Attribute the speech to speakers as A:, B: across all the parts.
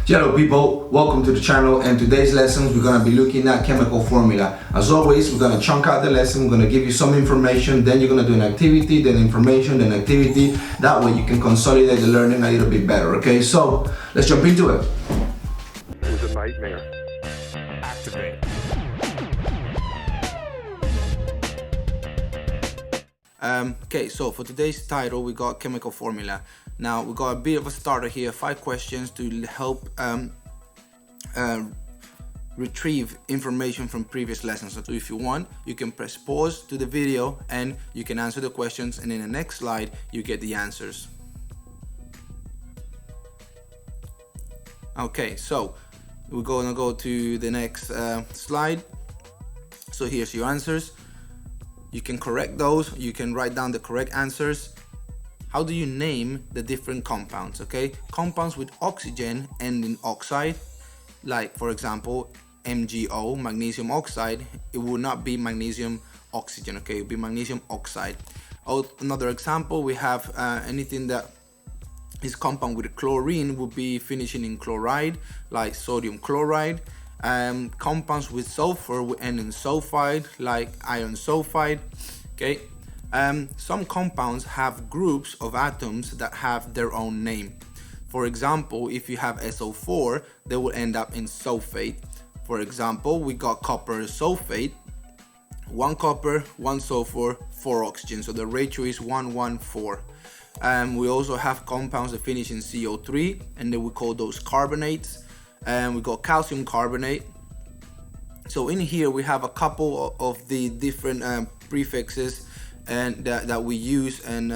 A: Hello people, welcome to the channel, and today's lessons we're going to be looking at chemical formula. As always, we're going to chunk out the lesson, we're going to give you some information, then you're going to do an activity, then information, then activity. That way you can consolidate the learning a little bit better, okay? So, let's jump into it.
B: It was a nightmare.
C: Activate.
D: Okay, so for today's title we got chemical formula. Now we got a bit of a starter here, 5 questions to help retrieve information from previous lessons. So if you want, you can press pause to the video and you can answer the questions, and in the next slide you get the answers. Okay, so we're gonna go to the next slide. So here's your answers. You can correct those, you can write down the correct answers. How do you name the different compounds? Okay, compounds with oxygen and in oxide, like for example MgO, magnesium oxide, it would not be magnesium oxygen, okay, it would be magnesium oxide. Another example, we have anything that is compound with chlorine would be finishing in chloride, like sodium chloride. Compounds with sulfur will end in sulfide, like iron sulfide. Okay. Some compounds have groups of atoms that have their own name. For example, if you have SO4, they will end up in sulfate. For example, we got copper sulfate, 1 copper, 1 sulfur, 4 oxygen. So the ratio is 1:1:4. We also have compounds that finish in CO3, and then we call those carbonates. And we got calcium carbonate. So in here we have a couple of the different prefixes and that we use in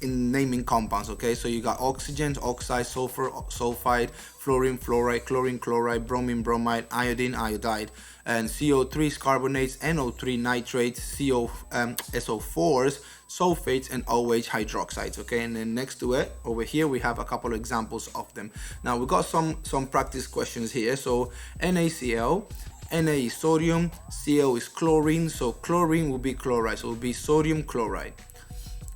D: naming compounds. Okay, so you got oxygen, oxide, sulfur, sulfide, fluorine, fluoride, chlorine, chloride, bromine, bromide, iodine, iodide, and CO3 is carbonates, NO3 nitrates, SO4s, sulfates, and OH hydroxides. Okay, and then next to it over here we have a couple of examples of them. Now we got some practice questions here. So NaCl, Na is sodium, Cl is chlorine, so chlorine will be chloride, so it will be sodium chloride.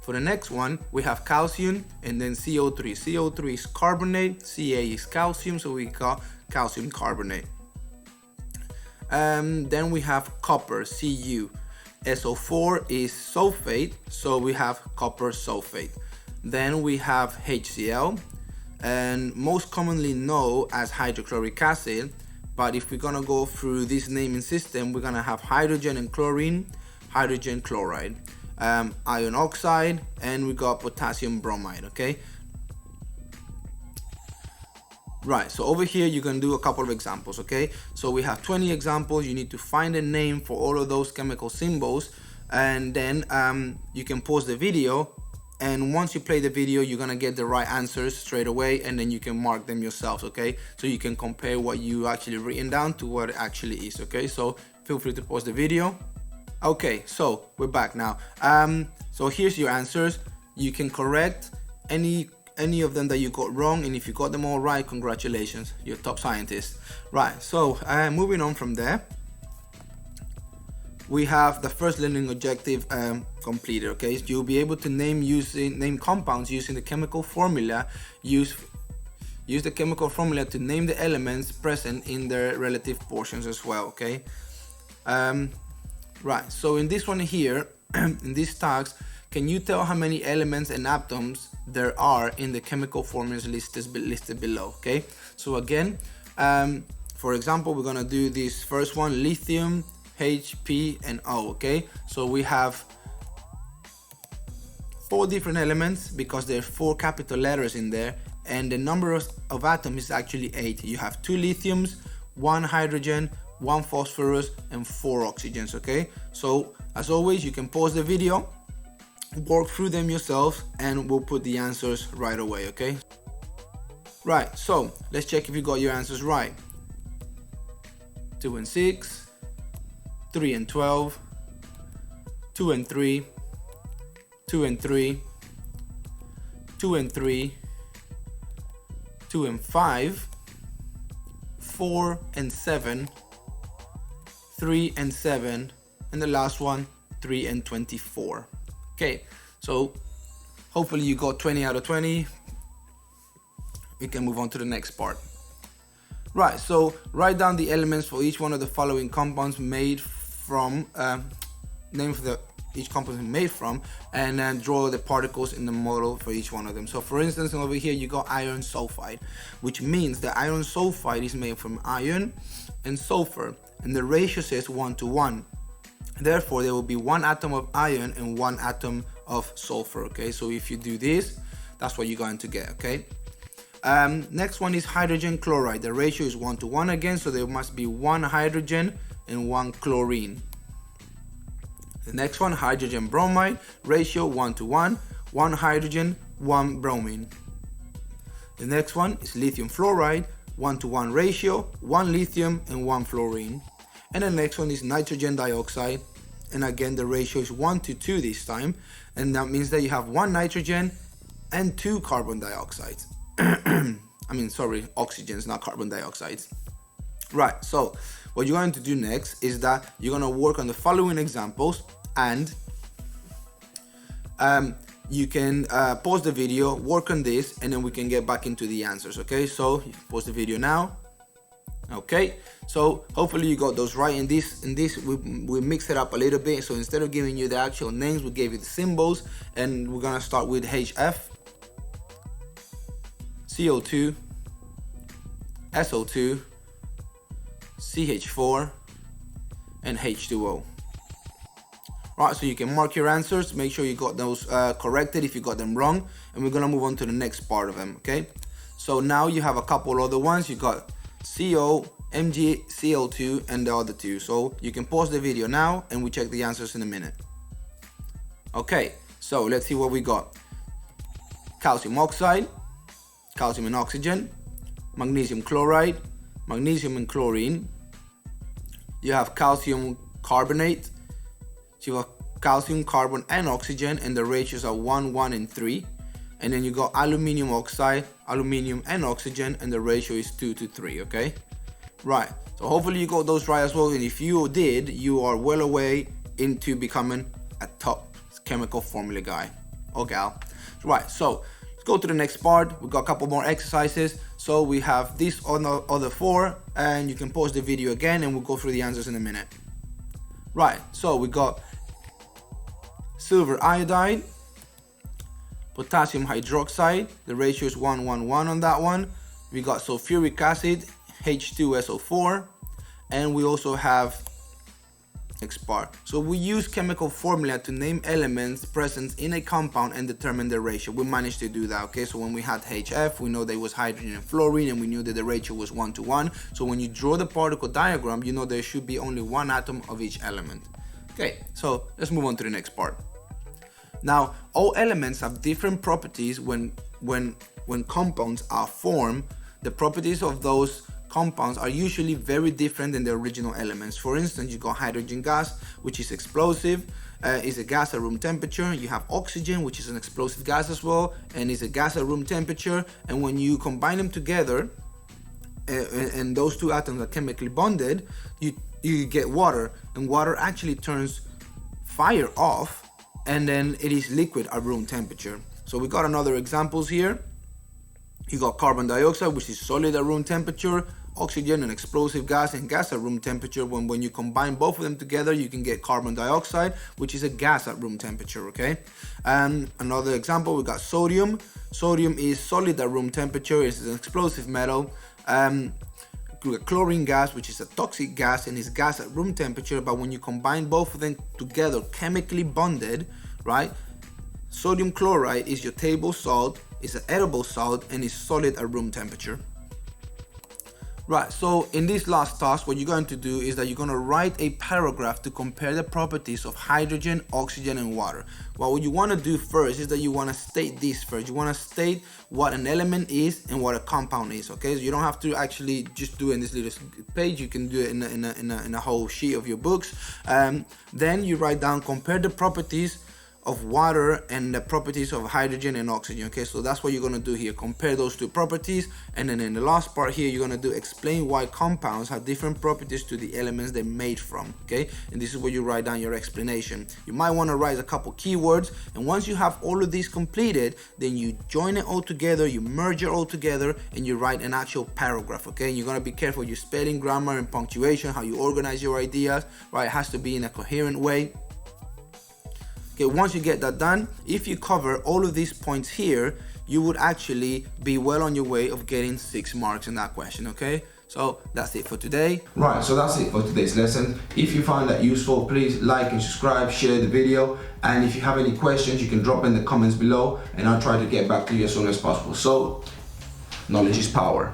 D: For the next one, we have calcium and then CO3. CO3 is carbonate, Ca is calcium, so we got calcium carbonate. Then we have copper, Cu. SO4 is sulfate, so we have copper sulfate. Then we have HCl, and most commonly known as hydrochloric acid. But if we're gonna go through this naming system, we're gonna have hydrogen and chlorine, hydrogen chloride, iron oxide, and we got potassium bromide. Okay. Right, so over here you can do a couple of examples. Okay, so we have 20 examples. You need to find a name for all of those chemical symbols, and then you can pause the video, and once you play the video you're gonna get the right answers straight away, and then you can mark them yourselves. Okay, so you can compare what you actually written down to what it actually is. Okay, so feel free to pause the video. Okay, so we're back now. So here's your answers. You can correct any of them that you got wrong, and if you got them all right, congratulations, you're a top scientist. Right, so moving on from there, we have the first learning objective completed. Okay, so you'll be able to name compounds using the chemical formula. Use the chemical formula to name the elements present in their relative portions as well. Okay, right, so in this one here, in these tags, can you tell how many elements and atoms there are in the chemical formulas listed below? Okay, so again, for example, we're gonna do this first one: lithium, H, P, and O. Okay, so we have 4 different elements because there are 4 capital letters in there, and the number of atoms is actually 8. You have 2 lithiums, 1 hydrogen, 1 phosphorus, and 4 oxygens. Okay, so as always, you can pause the video, work through them yourself, and we'll put the answers right away. Okay, right, so let's check if you got your answers right. 2 and 6, 3 and 12, 2 and 3, 2 and 3, 2 and 3, 2 and 5, 4 and 7, 3 and 7, and the last one 3 and 24. Okay, so hopefully you got 20 out of 20. we can move on to the next part. Right, so write down the elements for each one of the following compounds made from, name for each compound made from, and then draw the particles in the model for each one of them. So for instance, over here you got iron sulfide, which means the iron sulfide is made from iron and sulfur, and the ratio says 1:1. Therefore, there will be 1 atom of iron and 1 atom of sulfur. Okay, so if you do this, that's what you're going to get. Okay. Next one is hydrogen chloride. The ratio is 1:1 again, so there must be 1 hydrogen and 1 chlorine. The next one, hydrogen bromide, ratio 1:1, 1 hydrogen, 1 bromine. The next one is lithium fluoride, 1:1 ratio, 1 lithium and 1 fluorine. And the next one is nitrogen dioxide, and again the ratio is 1:2 this time, and that means that you have 1 nitrogen and 2 carbon dioxides. Oxygens, not carbon dioxides. Right, so what you're going to do next is that you're going to work on the following examples, and you can pause the video, work on this, and then we can get back into the answers. Okay, so you can pause the video now. Okay, so hopefully you got those right. In this we mixed it up a little bit, so instead of giving you the actual names, we gave you the symbols, and we're gonna start with HF, CO2, SO2, CH4, and H2O. Right, so you can mark your answers, make sure you got those corrected if you got them wrong, and we're gonna move on to the next part of them. Okay, so now you have a couple other ones. You got CO, MgCl2, and the other two. So you can pause the video now and we check the answers in a minute. Okay, so let's see what we got. Calcium oxide, calcium and oxygen, magnesium chloride, magnesium and chlorine. You have calcium carbonate, so you have calcium, carbon and oxygen, and the ratios are 1, 1 and 3. And then you got aluminium oxide, aluminium and oxygen, and the ratio is 2:3. Okay, right, so hopefully you got those right as well, and if you did, you are well away into becoming a top chemical formula guy or gal. Right, so let's go to the next part. We've got a couple more exercises. So we have this on the other 4, and you can pause the video again and we'll go through the answers in a minute. Right, so we got silver iodide, potassium hydroxide, the ratio is 1:1 on that one. We got sulfuric acid, H2SO4, and we also have XPAR. So we use chemical formula to name elements present in a compound and determine the ratio. We managed to do that. Okay, so when we had HF, we know there was hydrogen and fluorine, and we knew that the ratio was 1:1. So when you draw the particle diagram, you know there should be only 1 atom of each element. Okay, so let's move on to the next part. Now, all elements have different properties when compounds are formed. The properties of those compounds are usually very different than the original elements. For instance, you got hydrogen gas, which is explosive, is a gas at room temperature. You have oxygen, which is an explosive gas as well, and is a gas at room temperature. And when you combine them together, and those two atoms are chemically bonded, you get water, and water actually turns fire off, and then it is liquid at room temperature. So we got another examples here. You got carbon dioxide, which is solid at room temperature, oxygen, an explosive gas, and gas at room temperature. When you combine both of them together, you can get carbon dioxide, which is a gas at room temperature. Okay, and another example, we got sodium. Sodium is solid at room temperature, it's an explosive metal. We got chlorine gas, which is a toxic gas and is gas at room temperature, but when you combine both of them together, chemically bonded, right? Sodium chloride is your table salt, it's an edible salt, and is solid at room temperature. Right, so in this last task, what you're going to do is that you're going to write a paragraph to compare the properties of hydrogen, oxygen, and water. Well, what you want to do first is that you want to state this first. You want to state what an element is and what a compound is, okay? So you don't have to actually just do it in this little page. You can do it in a whole sheet of your books. Then you write down, compare the properties of water and the properties of hydrogen and oxygen. Okay, so that's what you're going to do here, compare those two properties. And then in the last part here, you're going to do explain why compounds have different properties to the elements they're made from. Okay, and this is where you write down your explanation. You might want to write a couple keywords, and once you have all of these completed, then you join it all together, you merge it all together, and you write an actual paragraph. Okay, and you're going to be careful your spelling, grammar, and punctuation, how you organize your ideas, right? It has to be in a coherent way. Okay, once you get that done, if you cover all of these points here, you would actually be well on your way of getting 6 marks in that question. Okay, so that's it for today.
A: Right, so that's it for today's lesson. If you find that useful, please like and subscribe, share the video, and if you have any questions, you can drop in the comments below, and I'll try to get back to you as soon as possible. So, knowledge is power.